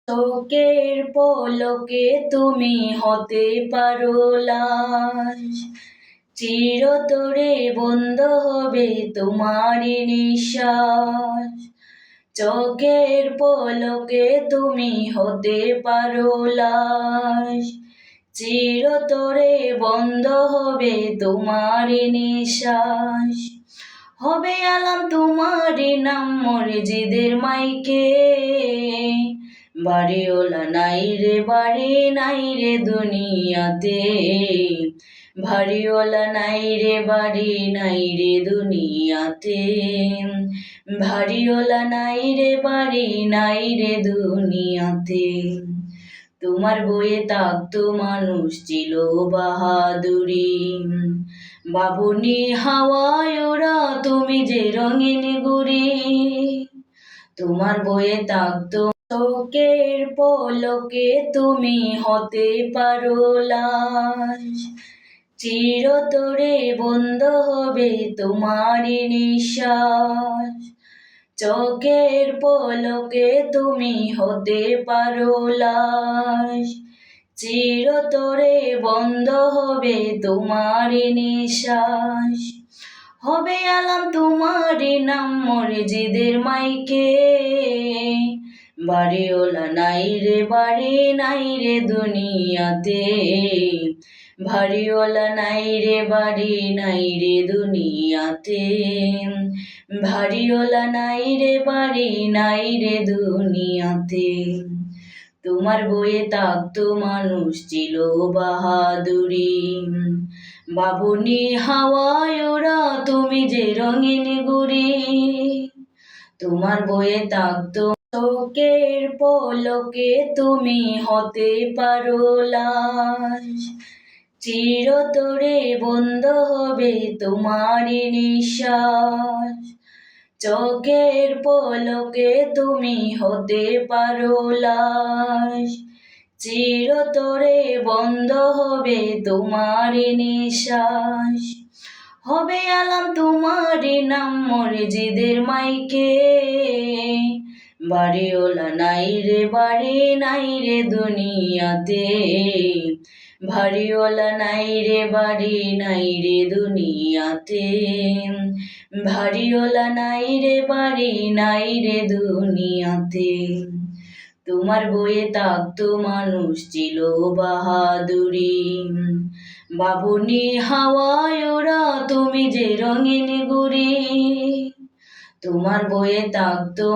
চোখের পলকে তুমি হতে পারো লাশ, চিরতরে বন্ধ হবে তোমারই নিঃশ্বাস। চোখের পলকে তুমি হতে পারো লাশ, চিরতরে বন্ধ হবে তোমারই নিঃশ্বাস। হবে আলাম তোমারই নাম মসজিদের মাইকে, বাড়িওয়ালা নাই রে বাড়ি নাই রে দুনিয়াতে, বাড়িওয়ালা নাই রে বাড়ি নাই রে দুনিয়াতে, বাড়িওয়ালা নাই রে বাড়ি নাই রে দুনিয়াতে। তোমার বইয়ে থাকতো মানুষ ছিল বাহাদুরি, বাবুনি হাওয়ায় ওরা তুমি যে রঙিন গুড়ি। তোমার বইয়ে থাকতো চোখের পলকে তুমি হতে পারো লাশ, চিরতরে বন্ধ হবে তোমারই নিঃশ্বাস। চোখের পলকে তুমি হতে পারো লাশ, চিরতরে বন্ধ হবে তোমারই নিঃশ্বাস। হবে আলাম তোমারই নাম মসজিদের মাইকে, বাড়িওয়ালা নাই রে বাড়ি নাই রে দুনিয়াতে, বাড়িওয়ালা নাই রে বাড়ি নাই রে দুনিয়াতে, বাড়িওয়ালা নাই রে বাড়ি নাই রে দুনিয়াতে। তোমার বইয়ে থাকতো মানুষ ছিল বাহাদুরি, বাবুনি হাওয়ায় ওরা তুমি যে রঙিন গুড়ি। তোমার বইয়ে থাকতো চোখের পলকে তুমি হতে পারো লাশ, চিরতরে বন্ধ হবে তোমারই নিঃশ্বাস। চোখের পলকে তুমি হতে পারো লাশ, চিরতরে বন্ধ হবে তোমারই নিঃশ্বাস। হবে আলাম তোমারই নাম মসজিদের মাইকে, বাড়িওয়ালা নাই রে বাড়ি নাই রে দুনিয়াতে, বাড়িওয়ালা নাই রে বাড়ি নাই রে দুনিয়াতে, বাড়িওয়ালা নাই রে বাড়ি নাই রে দুনিয়াতে। তোমার বইয়ে থাকতো মানুষ ছিল বাহাদুরি, বাবুনি হাওয়ায় ওরা তুমি যে রঙিন গুড়ি। তোমার বইয়ে থাকতো